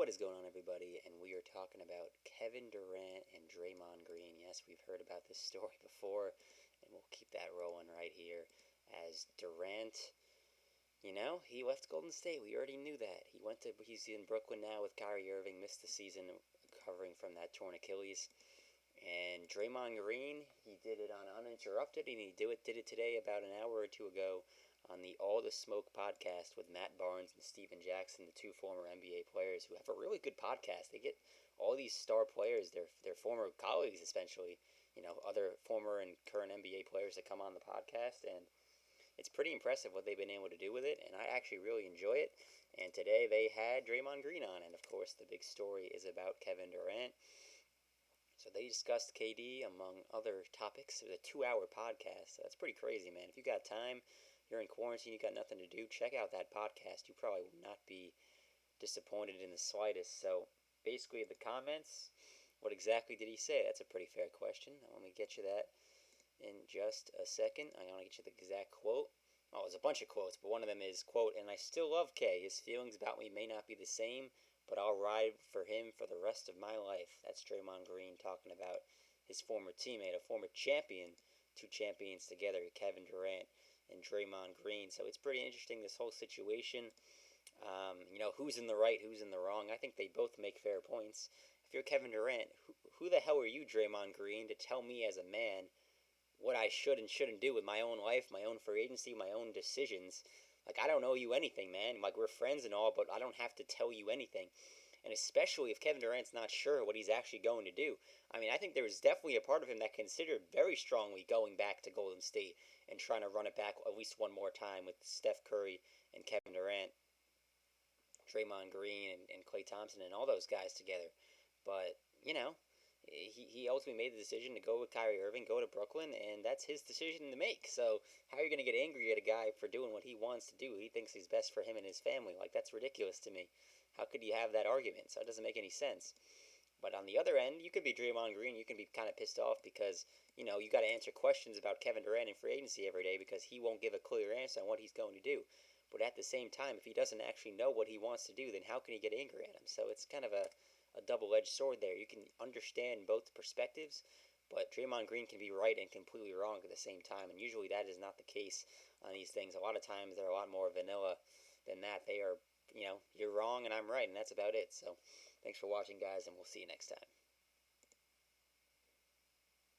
What is going on, everybody? And we are talking about Kevin Durant and Draymond Green. Yes, we've heard about this story before, and we'll keep that rolling right here. As Durant, he left Golden State. We already knew that. He's in Brooklyn now with Kyrie Irving. Missed the season recovering from that torn Achilles. And Draymond Green, he did it on Uninterrupted, and he did it today about an hour or two ago on the All the Smoke podcast with Matt Barnes and Steven Jackson, the two former NBA players who have a really good podcast. They get all these star players, their former colleagues essentially, other former and current NBA players that come on the podcast, and it's pretty impressive what they've been able to do with it, and I actually really enjoy it. And today they had Draymond Green on, and of course the big story is about Kevin Durant. So they discussed KD among other topics. It was a 2-hour podcast. So that's pretty crazy, man. If you got time, you're in quarantine, you got nothing to do, check out that podcast. You probably will not be disappointed in the slightest. So basically, the comments, what exactly did he say? That's a pretty fair question. Let me get you that in just a second. I'm going to get you the exact quote. Oh, there's a bunch of quotes, but one of them is, quote, "And I still love K. His feelings about me may not be the same, but I'll ride for him for the rest of my life." That's Draymond Green talking about his former teammate, a former champion, two champions together, Kevin Durant and Draymond Green. So it's pretty interesting, this whole situation. Who's in the right, who's in the wrong. I think they both make fair points. If you're Kevin Durant, who the hell are you, Draymond Green, to tell me as a man what I should and shouldn't do with my own life, my own free agency, my own decisions? Like, I don't owe you anything, man. Like, we're friends and all, but I don't have to tell you anything. And especially if Kevin Durant's not sure what he's actually going to do. I mean, I think there was definitely a part of him that considered very strongly going back to Golden State and trying to run it back at least one more time with Steph Curry and Kevin Durant, Draymond Green and Klay Thompson and all those guys together. But, he ultimately made the decision to go with Kyrie Irving, go to Brooklyn, and that's his decision to make. So how are you going to get angry at a guy for doing what he wants to do? He thinks he's best for him and his family. Like, that's ridiculous to me. How could you have that argument? So it doesn't make any sense. But on the other end, you could be Draymond Green. You can be kind of pissed off because, you got to answer questions about Kevin Durant in free agency every day because he won't give a clear answer on what he's going to do. But at the same time, if he doesn't actually know what he wants to do, then how can he get angry at him? So it's kind of a double-edged sword there. You can understand both perspectives, but Draymond Green can be right and completely wrong at the same time, and usually that is not the case on these things. A lot of times they're a lot more vanilla than that. They are, you're wrong and I'm right, and that's about it. So thanks for watching, guys, and we'll see you next time.